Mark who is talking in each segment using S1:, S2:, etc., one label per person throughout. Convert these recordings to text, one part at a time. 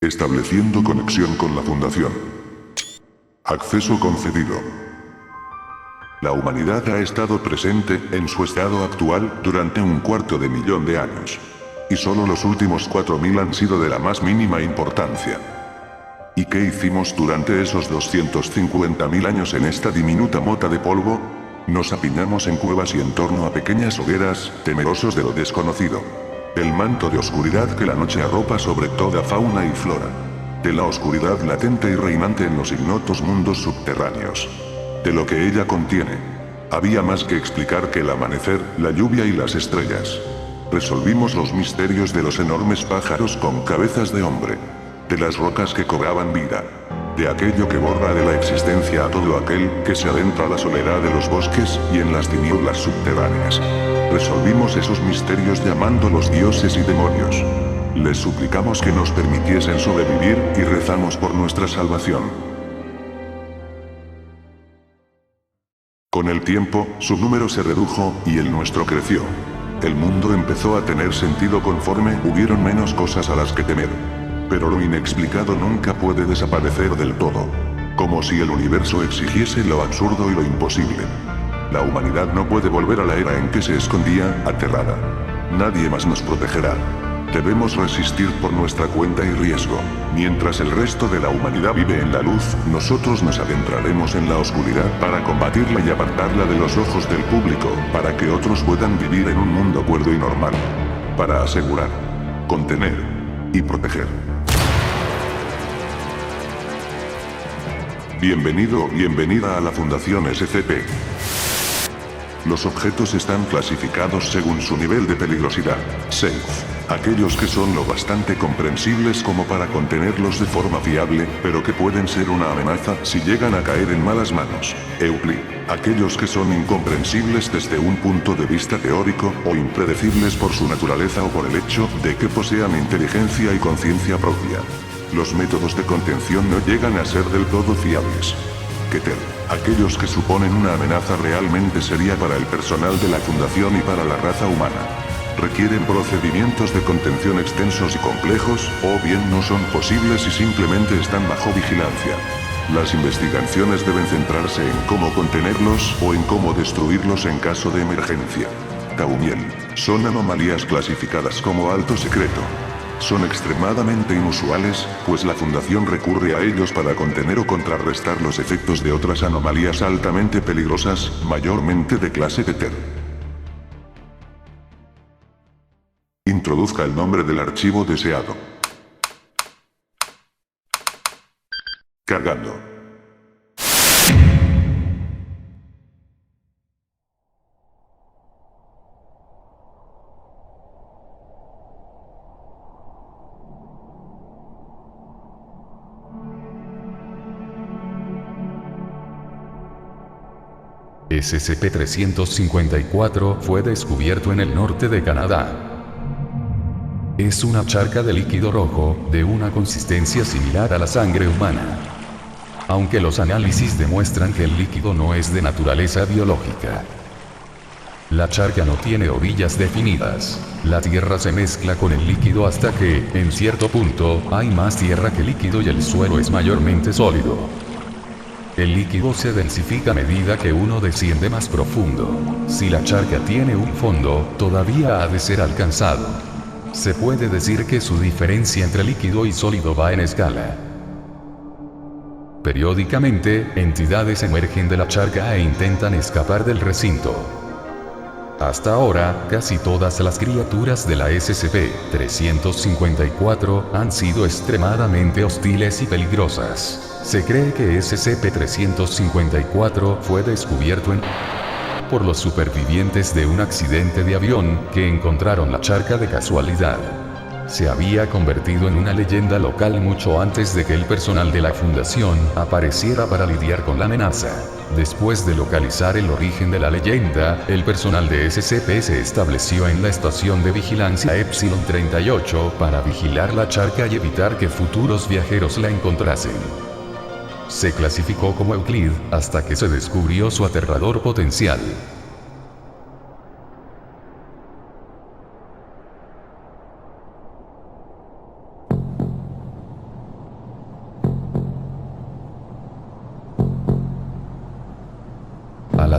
S1: Estableciendo conexión con la Fundación. Acceso concedido. La humanidad ha estado presente, en su estado actual, durante 1/4 de años. Y solo los últimos 4000 han sido de la más mínima importancia. ¿Y qué hicimos durante esos 250.000 años en esta diminuta mota de polvo? Nos apiñamos en cuevas y en torno a pequeñas hogueras, temerosos de lo desconocido. Del manto de oscuridad que la noche arropa sobre toda fauna y flora. De la oscuridad latente y reinante en los ignotos mundos subterráneos. De lo que ella contiene. Había más que explicar que el amanecer, la lluvia y las estrellas. Resolvimos los misterios de los enormes pájaros con cabezas de hombre. De las rocas que cobraban vida. De aquello que borra de la existencia a todo aquel que se adentra a la soledad de los bosques y en las tinieblas subterráneas. Resolvimos esos misterios llamándolos dioses y demonios. Les suplicamos que nos permitiesen sobrevivir y rezamos por nuestra salvación. Con el tiempo, su número se redujo y el nuestro creció. El mundo empezó a tener sentido conforme hubieron menos cosas a las que temer. Pero lo inexplicado nunca puede desaparecer del todo. Como si el universo exigiese lo absurdo y lo imposible. La humanidad no puede volver a la era en que se escondía, aterrada. Nadie más nos protegerá. Debemos resistir por nuestra cuenta y riesgo. Mientras el resto de la humanidad vive en la luz, nosotros nos adentraremos en la oscuridad para combatirla y apartarla de los ojos del público, para que otros puedan vivir en un mundo cuerdo y normal. Para asegurar, contener y proteger. Bienvenido o bienvenida a la Fundación SCP. Los objetos están clasificados según su nivel de peligrosidad. Safe. Aquellos que son lo bastante comprensibles como para contenerlos de forma fiable, pero que pueden ser una amenaza si llegan a caer en malas manos. Euclid. Aquellos que son incomprensibles desde un punto de vista teórico, o impredecibles por su naturaleza o por el hecho de que posean inteligencia y conciencia propia. Los métodos de contención no llegan a ser del todo fiables. Keter. Aquellos que suponen una amenaza realmente seria para el personal de la Fundación y para la raza humana. Requieren procedimientos de contención extensos y complejos, o bien no son posibles y simplemente están bajo vigilancia. Las investigaciones deben centrarse en cómo contenerlos o en cómo destruirlos en caso de emergencia. Taumiel. Son anomalías clasificadas como alto secreto. Son extremadamente inusuales, pues la Fundación recurre a ellos para contener o contrarrestar los efectos de otras anomalías altamente peligrosas, mayormente de clase Keter. Introduzca el nombre del archivo deseado. Cargando.
S2: SCP-354 fue descubierto en el norte de Canadá. Es una charca de líquido rojo, de una consistencia similar a la sangre humana. Aunque los análisis demuestran que el líquido no es de naturaleza biológica. La charca no tiene orillas definidas. La tierra se mezcla con el líquido hasta que, en cierto punto, hay más tierra que líquido y el suelo es mayormente sólido. El líquido se densifica a medida que uno desciende más profundo. Si la charca tiene un fondo, todavía ha de ser alcanzado. Se puede decir que su diferencia entre líquido y sólido va en escala. Periódicamente, entidades emergen de la charca e intentan escapar del recinto. Hasta ahora, casi todas las criaturas de la SCP-354 han sido extremadamente hostiles y peligrosas. Se cree que SCP-354 fue descubierto por los supervivientes de un accidente de avión que encontraron la charca de casualidad. Se había convertido en una leyenda local mucho antes de que el personal de la Fundación apareciera para lidiar con la amenaza. Después de localizar el origen de la leyenda, el personal de SCP se estableció en la estación de vigilancia Epsilon 38 para vigilar la charca y evitar que futuros viajeros la encontrasen. Se clasificó como Euclid hasta que se descubrió su aterrador potencial.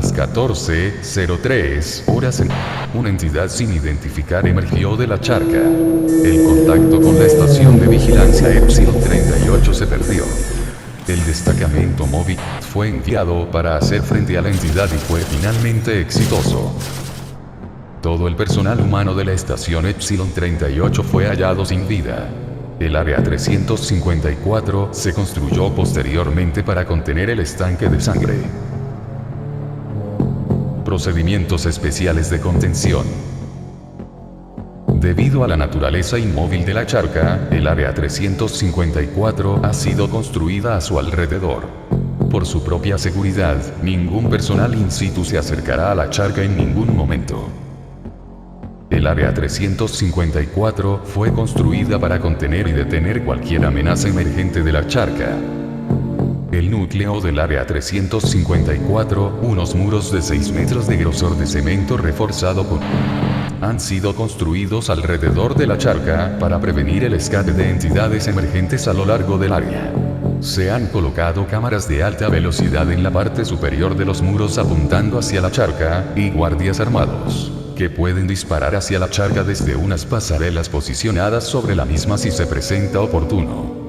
S2: las 14:03 horas, una entidad sin identificar emergió de la charca. El contacto con la estación de vigilancia Epsilon 38 se perdió. El destacamento móvil fue enviado para hacer frente a la entidad y fue finalmente exitoso. Todo el personal humano de la estación Epsilon 38 fue hallado sin vida. El Área 354 se construyó posteriormente para contener el estanque de sangre. Procedimientos especiales de contención. Debido a la naturaleza inmóvil de la charca, el Área 354 ha sido construida a su alrededor. Por su propia seguridad, ningún personal in situ se acercará a la charca en ningún momento. El Área 354 fue construida para contener y detener cualquier amenaza emergente de la charca. El núcleo del Área 354, unos muros de 6 metros de grosor de cemento reforzado con han sido construidos alrededor de la charca para prevenir el escape de entidades emergentes a lo largo del área. Se han colocado cámaras de alta velocidad en la parte superior de los muros apuntando hacia la charca, y guardias armados que pueden disparar hacia la charca desde unas pasarelas posicionadas sobre la misma si se presenta oportuno.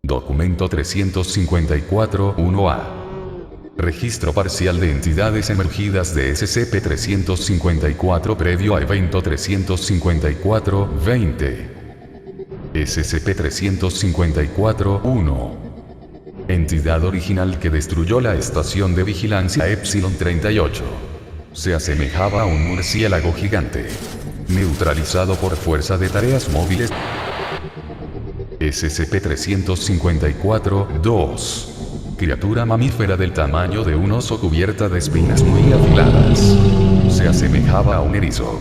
S2: Documento 354-1A. Registro parcial de entidades emergidas de SCP-354 previo a evento 354-20. SCP-354-1. Entidad original que destruyó la estación de vigilancia Epsilon 38. Se asemejaba a un murciélago gigante. Neutralizado por fuerza de tareas móviles. SCP-354-2. Criatura mamífera del tamaño de un oso cubierta de espinas muy afiladas. Se asemejaba a un erizo.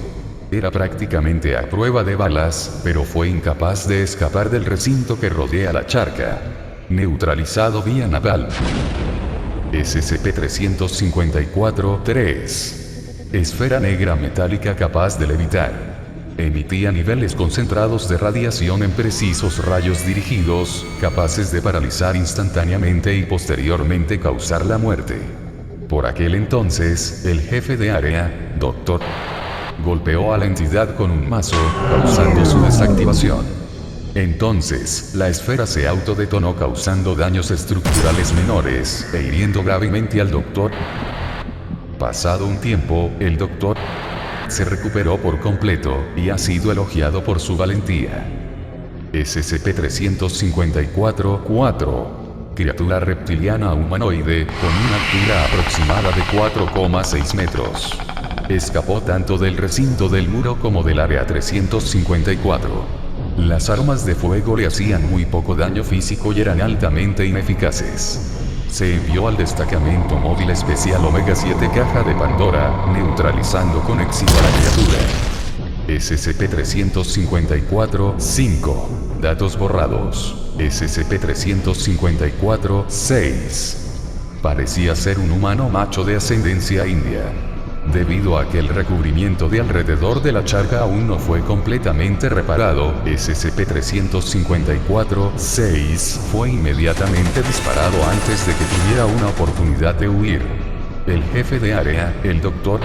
S2: Era prácticamente a prueba de balas, pero fue incapaz de escapar del recinto que rodea la charca. Neutralizado vía napalm. SCP-354-3. Esfera negra metálica capaz de levitar. Emitía niveles concentrados de radiación en precisos rayos dirigidos, capaces de paralizar instantáneamente y posteriormente causar la muerte. Por aquel entonces, el jefe de área, Dr. golpeó a la entidad con un mazo, causando su desactivación. Entonces, la esfera se autodetonó causando daños estructurales menores, e hiriendo gravemente al Dr. Pasado un tiempo, el Dr. se recuperó por completo, y ha sido elogiado por su valentía. SCP-354-4. Criatura reptiliana humanoide, con una altura aproximada de 4,6 metros. Escapó tanto del recinto del muro como del Área 354. Las armas de fuego le hacían muy poco daño físico y eran altamente ineficaces. Se envió al destacamento móvil especial Omega 7 Caja de Pandora, neutralizando con éxito a la criatura. SCP-354-5. Datos borrados. SCP-354-6. Parecía ser un humano macho de ascendencia india. Debido a que el recubrimiento de alrededor de la charca aún no fue completamente reparado, SCP-354-6 fue inmediatamente disparado antes de que tuviera una oportunidad de huir. El jefe de área, el Dr.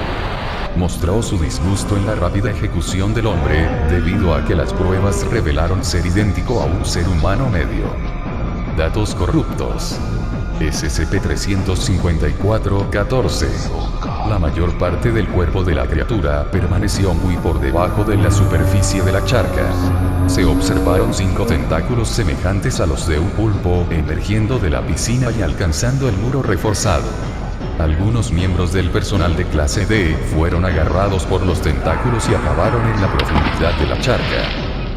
S2: mostró su disgusto en la rápida ejecución del hombre, debido a que las pruebas revelaron ser idéntico a un ser humano medio. Datos corruptos. SCP-354-14. La mayor parte del cuerpo de la criatura permaneció muy por debajo de la superficie de la charca. Se observaron 5 tentáculos semejantes a los de un pulpo emergiendo de la piscina y alcanzando el muro reforzado. Algunos miembros del personal de clase D fueron agarrados por los tentáculos y acabaron en la profundidad de la charca.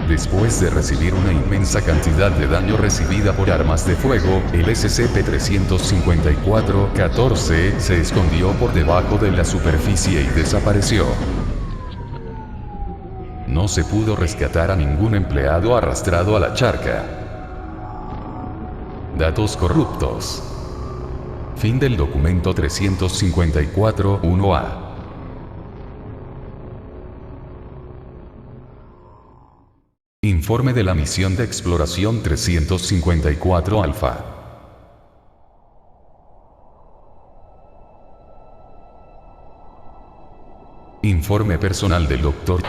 S2: Después de recibir una inmensa cantidad de daño recibida por armas de fuego, el SCP-354-14 se escondió por debajo de la superficie y desapareció. No se pudo rescatar a ningún empleado arrastrado a la charca. Datos corruptos. Fin del documento 354-1A. Informe de la misión de exploración 354 Alpha. Informe personal del Dr.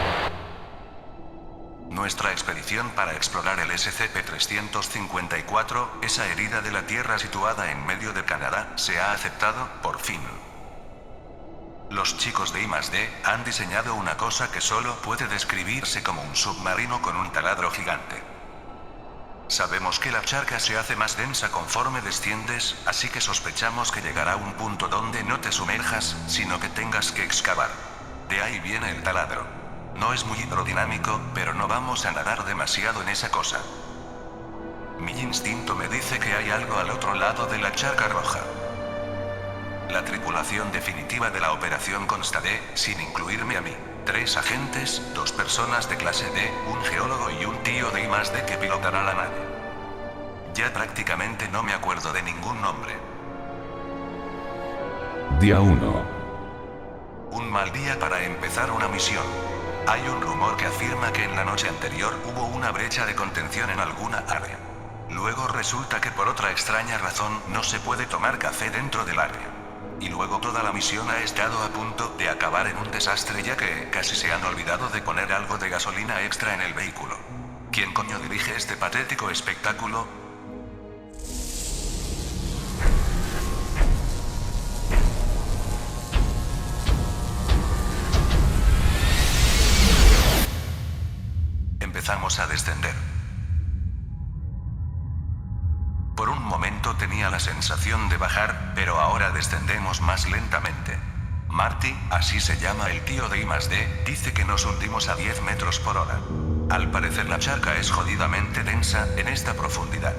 S3: Nuestra expedición para explorar el SCP-354, esa herida de la Tierra situada en medio de Canadá, se ha aceptado, por fin. Los chicos de I+D han diseñado una cosa que solo puede describirse como un submarino con un taladro gigante. Sabemos que la charca se hace más densa conforme desciendes, así que sospechamos que llegará un punto donde no te sumerjas, sino que tengas que excavar. De ahí viene el taladro. No es muy hidrodinámico, pero no vamos a nadar demasiado en esa cosa. Mi instinto me dice que hay algo al otro lado de la charca roja. La tripulación definitiva de la operación consta de, sin incluirme a mí, 3 agentes, 2 personas de clase D, un geólogo y un tío de I+D que pilotará la nave. Ya prácticamente no me acuerdo de ningún nombre.
S2: Día 1.
S3: Un mal día para empezar una misión. Hay un rumor que afirma que en la noche anterior hubo una brecha de contención en alguna área. Luego resulta que por otra extraña razón no se puede tomar café dentro del área. Y luego toda la misión ha estado a punto de acabar en un desastre ya que casi se han olvidado de poner algo de gasolina extra en el vehículo. ¿Quién coño dirige este patético espectáculo? Empezamos a descender. Por un momento tenía la sensación de bajar, pero ahora descendemos más lentamente. Marty, así se llama el tío de I+D, dice que nos hundimos a 10 metros por hora. Al parecer la charca es jodidamente densa en esta profundidad.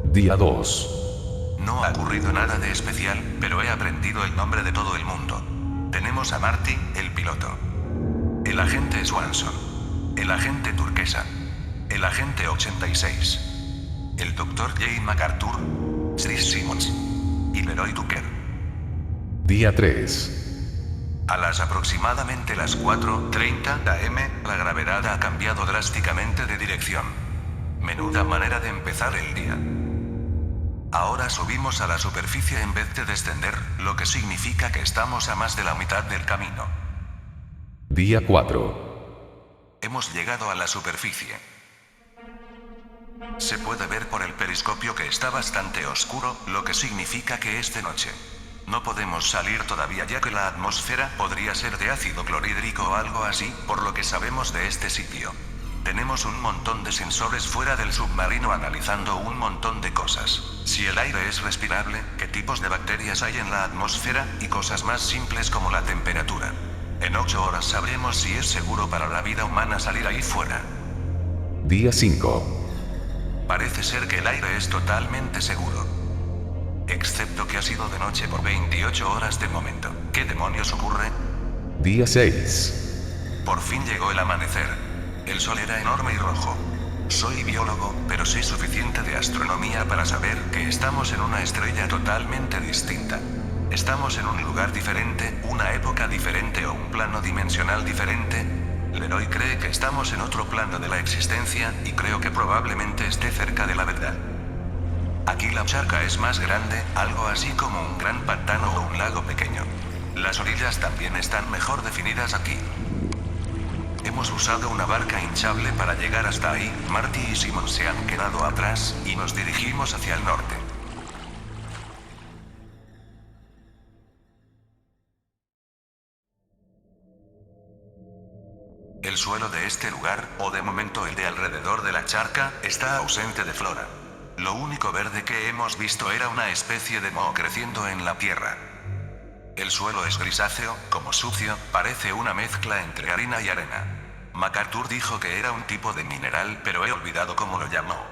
S2: Día 2.
S3: No ha ocurrido nada de especial, pero he aprendido el nombre de todo el mundo. Tenemos a Marty, el piloto. El agente Swanson. El agente Turquesa. El agente 86. El Dr. J. MacArthur. Chris Simmons. Y Leroy Tucker.
S2: Día 3.
S3: A las aproximadamente las 4:30 am, la gravedad ha cambiado drásticamente de dirección. Menuda manera de empezar el día. Ahora subimos a la superficie en vez de descender, lo que significa que estamos a más de la mitad del camino.
S2: Día 4.
S3: Hemos llegado a la superficie. Se puede ver por el periscopio que está bastante oscuro, lo que significa que es de noche. No podemos salir todavía ya que la atmósfera podría ser de ácido clorhídrico o algo así, por lo que sabemos de este sitio. Tenemos un montón de sensores fuera del submarino analizando un montón de cosas. Si el aire es respirable, qué tipos de bacterias hay en la atmósfera, y cosas más simples como la temperatura. En 8 horas sabremos si es seguro para la vida humana salir ahí fuera.
S2: Día 5.
S3: Parece ser que el aire es totalmente seguro. Excepto que ha sido de noche por 28 horas de momento. ¿Qué demonios ocurre?
S2: Día 6.
S3: Por fin llegó el amanecer. El sol era enorme y rojo. Soy biólogo, pero sé suficiente de astronomía para saber que estamos en una estrella totalmente distinta. Estamos en un lugar diferente, una época diferente o un plano dimensional diferente. Leroy cree que estamos en otro plano de la existencia, y creo que probablemente esté cerca de la verdad. Aquí la charca es más grande, algo así como un gran pantano o un lago pequeño. Las orillas también están mejor definidas aquí. Hemos usado una barca hinchable para llegar hasta ahí. Marty y Simon se han quedado atrás, y nos dirigimos hacia el norte. El suelo de este lugar, o de momento el de alrededor de la charca, está ausente de flora. Lo único verde que hemos visto era una especie de moho creciendo en la tierra. El suelo es grisáceo, como sucio, parece una mezcla entre harina y arena. MacArthur dijo que era un tipo de mineral, pero he olvidado cómo lo llamó.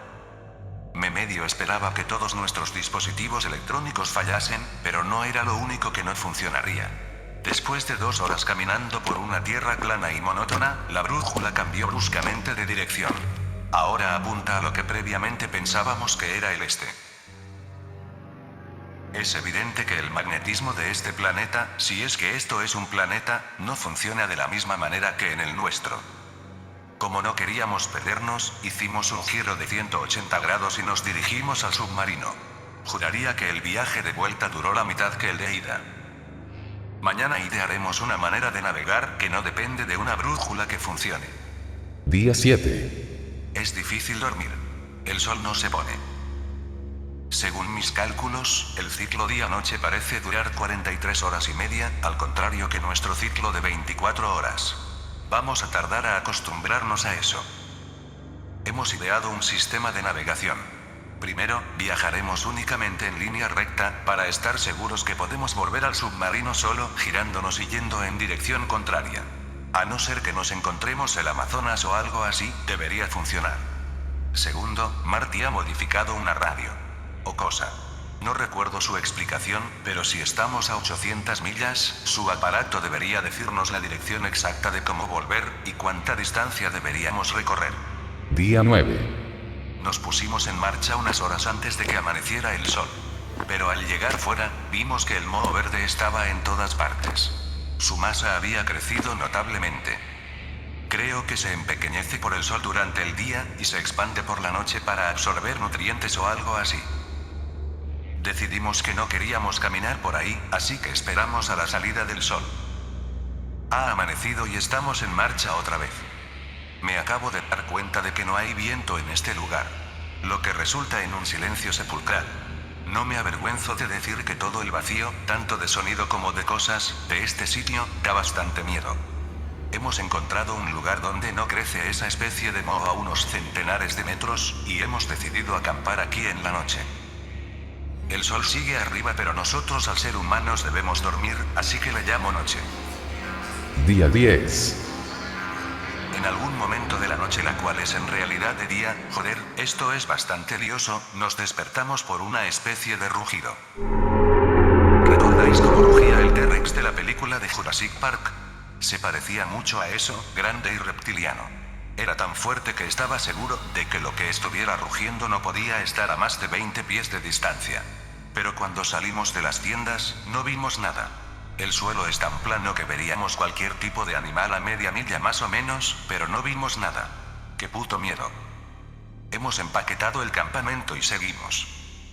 S3: Me medio esperaba que todos nuestros dispositivos electrónicos fallasen, pero no era lo único que no funcionaría. Después de 2 horas caminando por una tierra plana y monótona, la brújula cambió bruscamente de dirección. Ahora apunta a lo que previamente pensábamos que era el este. Es evidente que el magnetismo de este planeta, si es que esto es un planeta, no funciona de la misma manera que en el nuestro. Como no queríamos perdernos, hicimos un giro de 180 grados y nos dirigimos al submarino. Juraría que el viaje de vuelta duró la mitad que el de ida. Mañana idearemos una manera de navegar que no depende de una brújula que funcione.
S2: Día 7.
S3: Es difícil dormir. El sol no se pone. Según mis cálculos, el ciclo día-noche parece durar 43 horas y media, al contrario que nuestro ciclo de 24 horas. Vamos a tardar a acostumbrarnos a eso. Hemos ideado un sistema de navegación. Primero, viajaremos únicamente en línea recta, para estar seguros que podemos volver al submarino solo girándonos y yendo en dirección contraria. A no ser que nos encontremos el Amazonas o algo así, debería funcionar. Segundo, Marty ha modificado una radio. O cosa. No recuerdo su explicación, pero si estamos a 800 millas, su aparato debería decirnos la dirección exacta de cómo volver, y cuánta distancia deberíamos recorrer.
S2: Día 9.
S3: Nos pusimos en marcha unas horas antes de que amaneciera el sol. Pero al llegar fuera, vimos que el moho verde estaba en todas partes. Su masa había crecido notablemente. Creo que se empequeñece por el sol durante el día, y se expande por la noche para absorber nutrientes o algo así. Decidimos que no queríamos caminar por ahí, así que esperamos a la salida del sol. Ha amanecido y estamos en marcha otra vez. Me acabo de dar cuenta de que no hay viento en este lugar, lo que resulta en un silencio sepulcral. No me avergüenzo de decir que todo el vacío, tanto de sonido como de cosas, de este sitio, da bastante miedo. Hemos encontrado un lugar donde no crece esa especie de moho a unos centenares de metros, y hemos decidido acampar aquí en la noche. El sol sigue arriba, pero nosotros al ser humanos debemos dormir, así que le llamo noche.
S2: Día 10.
S3: En algún momento de la noche, la cual es en realidad de día, joder, esto es bastante lioso, nos despertamos por una especie de rugido. ¿Recordáis cómo rugía el T-Rex de la película de Jurassic Park? Se parecía mucho a eso, grande y reptiliano. Era tan fuerte que estaba seguro de que lo que estuviera rugiendo no podía estar a más de 20 pies de distancia. Pero cuando salimos de las tiendas, no vimos nada. El suelo es tan plano que veríamos cualquier tipo de animal a media milla más o menos, pero no vimos nada. ¡Qué puto miedo! Hemos empaquetado el campamento y seguimos.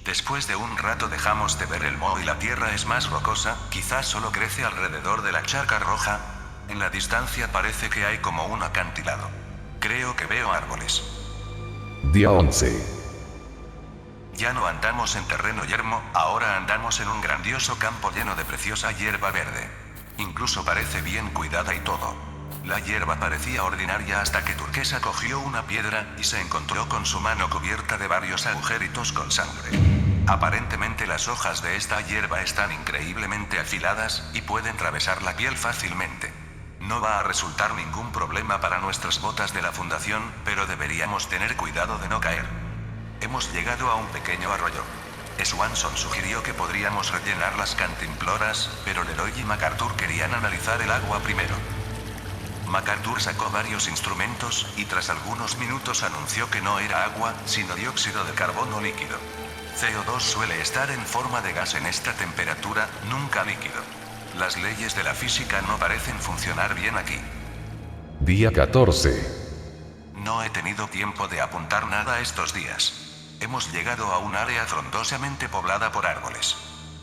S3: Después de un rato dejamos de ver el moho y la tierra es más rocosa, quizás solo crece alrededor de la charca roja. En la distancia parece que hay como un acantilado. Creo que veo árboles.
S2: Día 11.
S3: Ya no andamos en terreno yermo, ahora andamos en un grandioso campo lleno de preciosa hierba verde. Incluso parece bien cuidada y todo. La hierba parecía ordinaria hasta que Turquesa cogió una piedra y se encontró con su mano cubierta de varios agujeritos con sangre. Aparentemente las hojas de esta hierba están increíblemente afiladas y pueden atravesar la piel fácilmente. No va a resultar ningún problema para nuestras botas de la fundación, pero deberíamos tener cuidado de no caer. Hemos llegado a un pequeño arroyo. Swanson sugirió que podríamos rellenar las cantimploras, pero Leroy y MacArthur querían analizar el agua primero. MacArthur sacó varios instrumentos, y tras algunos minutos anunció que no era agua, sino dióxido de carbono líquido. CO2 suele estar en forma de gas en esta temperatura, nunca líquido. Las leyes de la física no parecen funcionar bien aquí.
S2: Día 14.
S3: No he tenido tiempo de apuntar nada estos días. Hemos llegado a un área frondosamente poblada por árboles.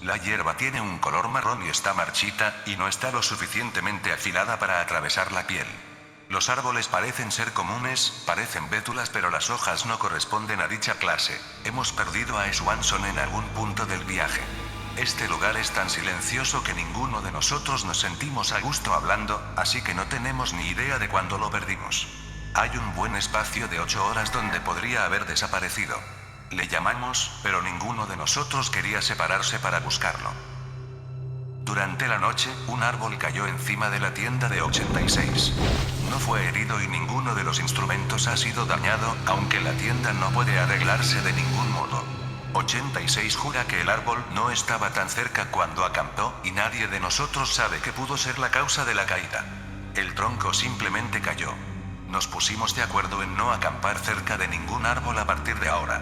S3: La hierba tiene un color marrón y está marchita, y no está lo suficientemente afilada para atravesar la piel. Los árboles parecen ser comunes, parecen bétulas, pero las hojas no corresponden a dicha clase. Hemos perdido a Swanson en algún punto del viaje. Este lugar es tan silencioso que ninguno de nosotros nos sentimos a gusto hablando, así que no tenemos ni idea de cuándo lo perdimos. Hay un buen espacio de 8 horas donde podría haber desaparecido. Le llamamos, pero ninguno de nosotros quería separarse para buscarlo. Durante la noche, un árbol cayó encima de la tienda de 86. No fue herido y ninguno de los instrumentos ha sido dañado, aunque la tienda no puede arreglarse de ningún modo. 86 jura que el árbol no estaba tan cerca cuando acampó, y nadie de nosotros sabe qué pudo ser la causa de la caída. El tronco simplemente cayó. Nos pusimos de acuerdo en no acampar cerca de ningún árbol a partir de ahora.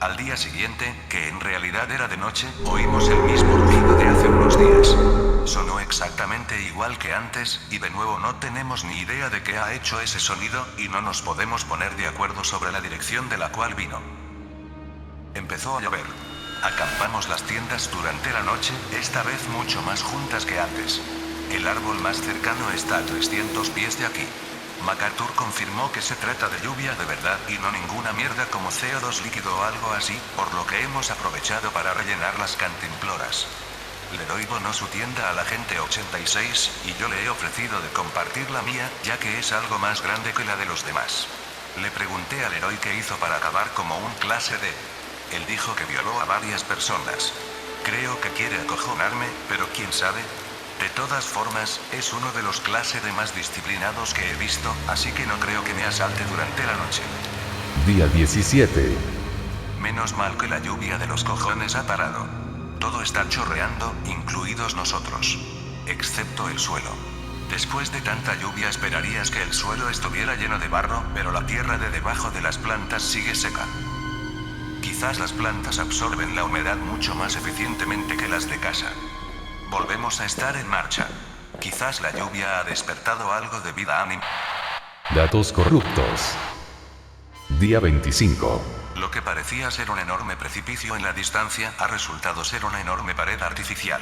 S3: Al día siguiente, que en realidad era de noche, oímos el mismo rugido de hace unos días. Sonó exactamente igual que antes, y de nuevo no tenemos ni idea de qué ha hecho ese sonido, y no nos podemos poner de acuerdo sobre la dirección de la cual vino. Empezó a llover. Acampamos las tiendas durante la noche, esta vez mucho más juntas que antes. El árbol más cercano está a 300 pies de aquí. MacArthur confirmó que se trata de lluvia de verdad y no ninguna mierda como CO2 líquido o algo así, por lo que hemos aprovechado para rellenar las cantimploras. Leroy donó su tienda a la gente 86, y yo le he ofrecido de compartir la mía, ya que es algo más grande que la de los demás. Le pregunté a Leroy qué hizo para acabar como un clase D. Él dijo que violó a varias personas. Creo que quiere acojonarme, pero quién sabe. De todas formas, es uno de los clase D más disciplinados que he visto, así que no creo que me asalte durante la noche.
S2: Día 17.
S3: Menos mal que la lluvia de los cojones ha parado. Todo está chorreando, incluidos nosotros. Excepto el suelo. Después de tanta lluvia esperarías que el suelo estuviera lleno de barro, pero la tierra de debajo de las plantas sigue seca. Quizás las plantas absorben la humedad mucho más eficientemente que las de casa. Volvemos a estar en marcha. Quizás la lluvia ha despertado algo de vida animal.
S2: Datos corruptos. Día 25.
S3: Lo que parecía ser un enorme precipicio en la distancia ha resultado ser una enorme pared artificial.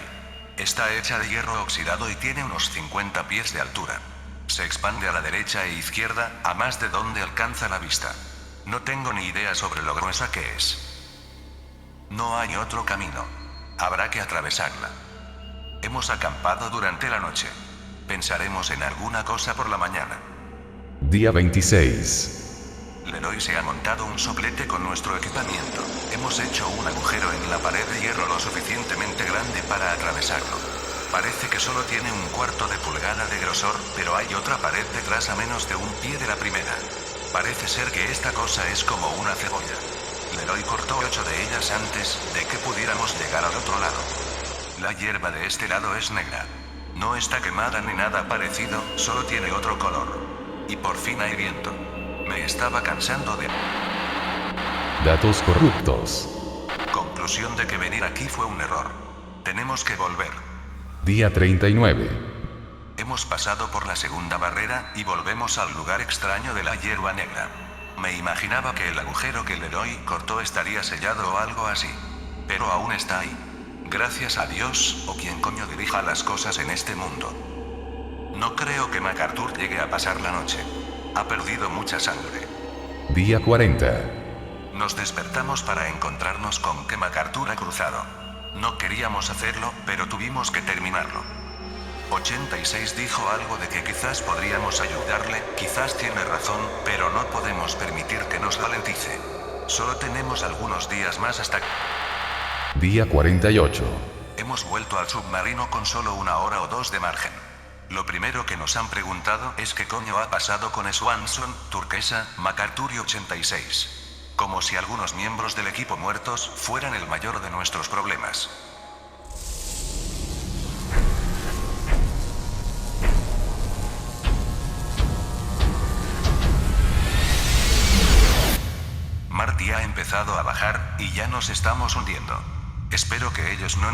S3: Está hecha de hierro oxidado y tiene unos 50 pies de altura. Se expande a la derecha e izquierda, a más de donde alcanza la vista. No tengo ni idea sobre lo gruesa que es. No hay otro camino. Habrá que atravesarla. Hemos acampado durante la noche. Pensaremos en alguna cosa por la mañana.
S2: Día 26.
S3: Leroy se ha montado un soplete con nuestro equipamiento. Hemos hecho un agujero en la pared de hierro lo suficientemente grande para atravesarlo. Parece que solo tiene un cuarto de pulgada de grosor, pero hay otra pared detrás a menos de un pie de la primera. Parece ser que esta cosa es como una cebolla. Leroy cortó 8 de ellas antes de que pudiéramos llegar al otro lado. La hierba de este lado es negra. No está quemada ni nada parecido, solo tiene otro color. Y por fin hay viento. Me estaba cansando de...
S2: Datos corruptos.
S3: Conclusión de que venir aquí fue un error. Tenemos que volver.
S2: Día 39.
S3: Hemos pasado por la segunda barrera y volvemos al lugar extraño de la hierba negra. Me imaginaba que el agujero que Leroy cortó estaría sellado o algo así. Pero aún está ahí. Gracias a Dios, o quien coño dirija las cosas en este mundo. No creo que MacArthur llegue a pasar la noche. Ha perdido mucha sangre.
S2: Día 40.
S3: Nos despertamos para encontrarnos con que MacArthur ha cruzado. No queríamos hacerlo, pero tuvimos que terminarlo. 86 dijo algo de que quizás podríamos ayudarle, quizás tiene razón, pero no podemos permitir que nos ralentice. Solo tenemos algunos días más hasta...
S2: Día 48.
S3: Hemos vuelto al submarino con solo 1 hora o 2 de margen. Lo primero que nos han preguntado es qué coño ha pasado con Swanson, Turquesa, MacArthur y 86. Como si algunos miembros del equipo muertos fueran el mayor de nuestros problemas. Marty ha empezado a bajar, y ya nos estamos hundiendo. Espero que ellos no...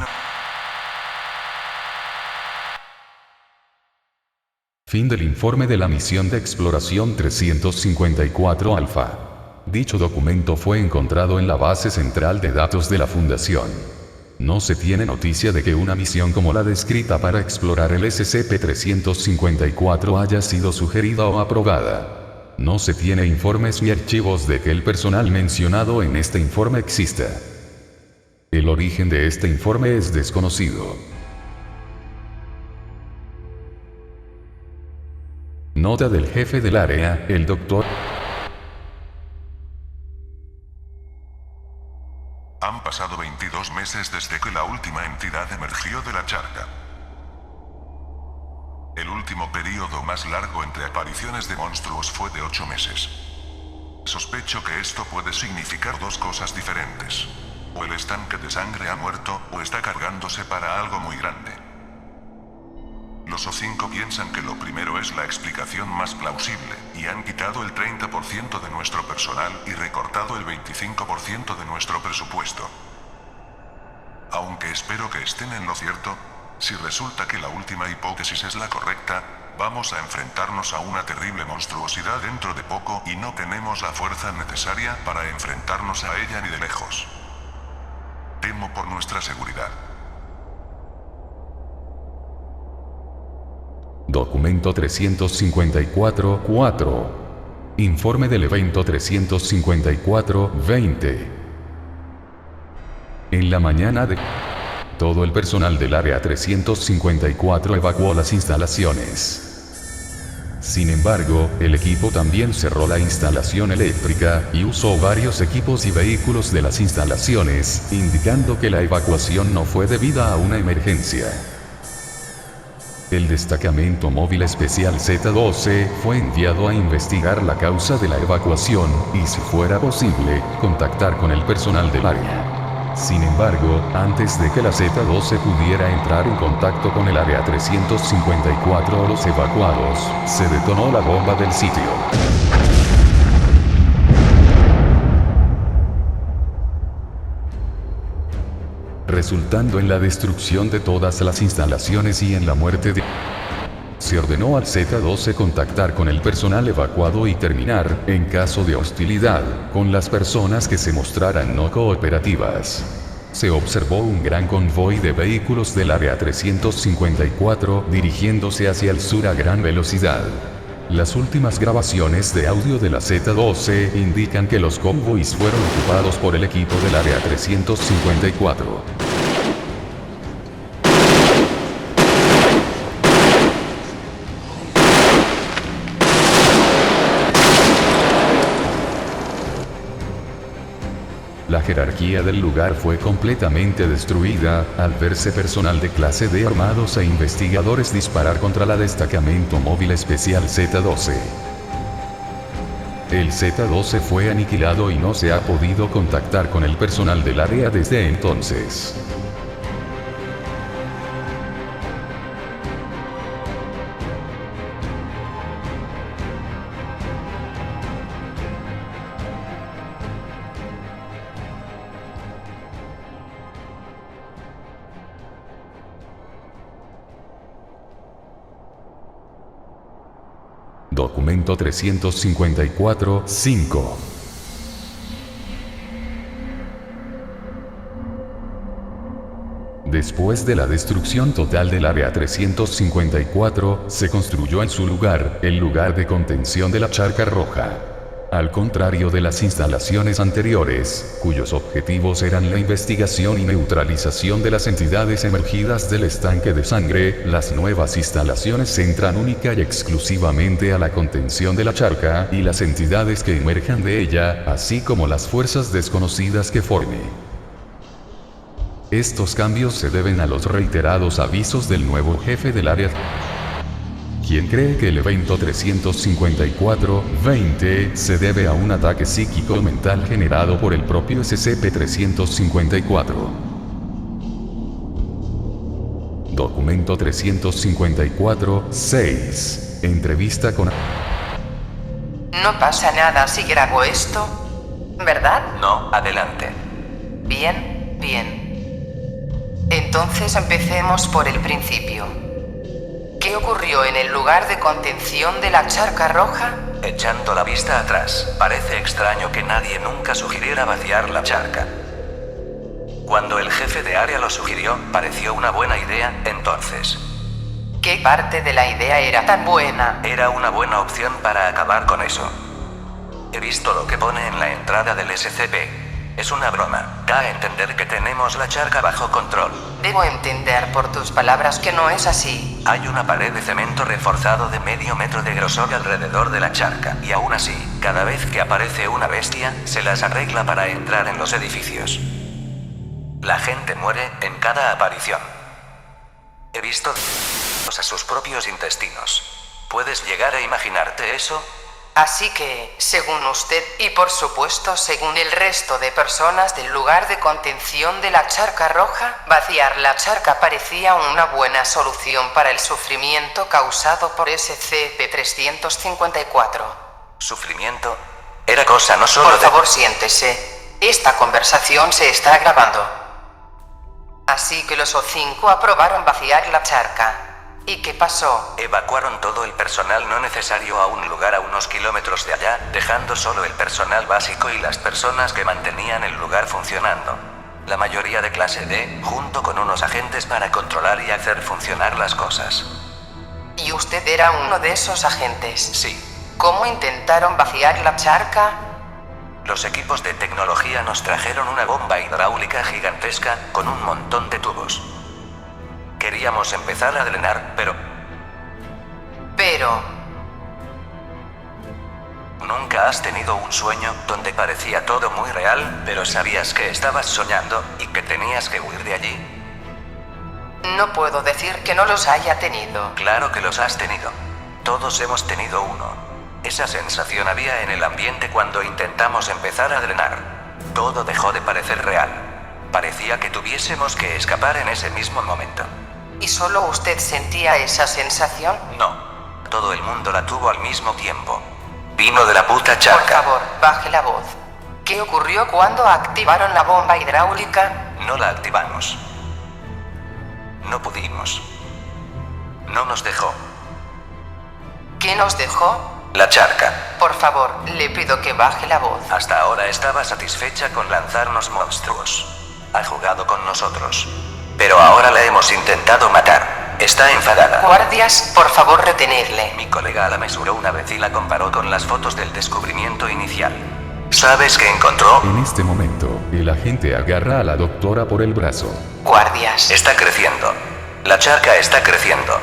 S2: Fin del informe de la misión de exploración 354 Alpha. Dicho documento fue encontrado en la base central de datos de la Fundación. No se tiene noticia de que una misión como la descrita para explorar el SCP-354 haya sido sugerida o aprobada. No se tiene informes ni archivos de que el personal mencionado en este informe exista. El origen de este informe es desconocido. Nota del jefe del área, el Dr.
S1: Han pasado 22 meses desde que la última entidad emergió de la charca. El último periodo más largo entre apariciones de monstruos fue de 8 meses. Sospecho que esto puede significar dos cosas diferentes. O el estanque de sangre ha muerto, o está cargándose para algo muy grande. Los O5 piensan que lo primero es la explicación más plausible, y han quitado el 30% de nuestro personal y recortado el 25% de nuestro presupuesto. Aunque espero que estén en lo cierto, si resulta que la última hipótesis es la correcta, vamos a enfrentarnos a una terrible monstruosidad dentro de poco y no tenemos la fuerza necesaria para enfrentarnos a ella ni de lejos. Temo por nuestra seguridad.
S2: Documento 354-4. Informe del evento 354-20. En la mañana de... todo el personal del área 354 evacuó las instalaciones. Sin embargo, el equipo también cerró la instalación eléctrica y usó varios equipos y vehículos de las instalaciones, indicando que la evacuación no fue debida a una emergencia. El destacamento móvil especial Z-12 fue enviado a investigar la causa de la evacuación y, si fuera posible, contactar con el personal del área. Sin embargo, antes de que la Z-12 pudiera entrar en contacto con el área 354 o los evacuados, se detonó la bomba del sitio. Resultando en la destrucción de todas las instalaciones y en la muerte de... Se ordenó al Z-12 contactar con el personal evacuado y terminar, en caso de hostilidad, con las personas que se mostraran no cooperativas. Se observó un gran convoy de vehículos del área 354 dirigiéndose hacia el sur a gran velocidad. Las últimas grabaciones de audio de la Z-12 indican que los convoys fueron ocupados por el equipo del área 354. La jerarquía del lugar fue completamente destruida, al verse personal de clase D armados e investigadores disparar contra la destacamento móvil especial Z-12. El Z-12 fue aniquilado y no se ha podido contactar con el personal del área desde entonces. Documento 354-5. Después de la destrucción total del área 354, se construyó en su lugar, el lugar de contención de la Charca Roja. Al contrario de las instalaciones anteriores, cuyos objetivos eran la investigación y neutralización de las entidades emergidas del estanque de sangre, las nuevas instalaciones centran única y exclusivamente a la contención de la charca y las entidades que emerjan de ella, así como las fuerzas desconocidas que forme. Estos cambios se deben a los reiterados avisos del nuevo jefe del área, quien cree que el evento 354-20 se debe a un ataque psíquico mental generado por el propio SCP-354. Documento 354-6. Entrevista con...
S4: No pasa nada si grabo esto, ¿verdad?
S3: No, adelante.
S4: Bien, bien. Entonces empecemos por el principio. ¿Qué ocurrió en el lugar de contención de la Charca Roja?
S3: Echando la vista atrás, parece extraño que nadie nunca sugiriera vaciar la charca. Cuando el jefe de área lo sugirió, pareció una buena idea, entonces.
S4: ¿Qué parte de la idea era tan buena?
S3: Era una buena opción para acabar con eso. He visto lo que pone en la entrada del SCP. Es una broma. Da a entender que tenemos la charca bajo control.
S4: Debo entender por tus palabras que no es así.
S3: Hay una pared de cemento reforzado de medio metro de grosor alrededor de la charca, y aún así, cada vez que aparece una bestia, se las arregla para entrar en los edificios. La gente muere en cada aparición. He visto a sus propios intestinos. ¿Puedes llegar a imaginarte eso?
S4: Así que, según usted y por supuesto según el resto de personas del lugar de contención de la Charca Roja, vaciar la charca parecía una buena solución para el sufrimiento causado por SCP-354.
S3: ¿Sufrimiento? Era cosa no solo
S4: de... Por favor, siéntese. Esta conversación se está grabando. Así que los O5 aprobaron vaciar la charca. ¿Y qué pasó?
S3: Evacuaron todo el personal no necesario a un lugar a unos kilómetros de allá, dejando solo el personal básico y las personas que mantenían el lugar funcionando. La mayoría de clase D, junto con unos agentes para controlar y hacer funcionar las cosas.
S4: ¿Y usted era uno de esos agentes?
S3: Sí.
S4: ¿Cómo intentaron vaciar la charca?
S3: Los equipos de tecnología nos trajeron una bomba hidráulica gigantesca con un montón de tubos. Queríamos empezar a drenar, pero ¿nunca has tenido un sueño donde parecía todo muy real, pero sabías que estabas soñando y que tenías que huir de allí?
S4: No puedo decir que no los haya tenido.
S3: Claro que los has tenido. Todos hemos tenido uno. Esa sensación había en el ambiente cuando intentamos empezar a drenar. Todo dejó de parecer real. Parecía que tuviésemos que escapar en ese mismo momento.
S4: ¿Y solo usted sentía esa sensación?
S3: No. Todo el mundo la tuvo al mismo tiempo. Vino de la puta charca.
S4: Por favor, baje la voz. ¿Qué ocurrió cuando activaron la bomba hidráulica?
S3: No la activamos. No pudimos. No nos dejó.
S4: ¿Qué nos dejó?
S3: La charca.
S4: Por favor, le pido que baje la voz.
S3: Hasta ahora estaba satisfecha con lanzarnos monstruos. Ha jugado con nosotros. Pero ahora la hemos intentado matar. Está enfadada.
S4: Guardias, por favor, retenedle.
S3: Mi colega la mesuró una vez y la comparó con las fotos del descubrimiento inicial. ¿Sabes qué encontró?
S2: En este momento, el agente agarra a la doctora por el brazo.
S4: Guardias.
S3: Está creciendo. La charca está creciendo.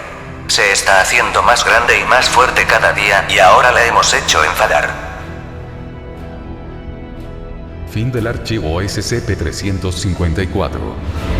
S3: Se está haciendo más grande y más fuerte cada día y ahora la hemos hecho enfadar.
S2: Fin del archivo SCP-354.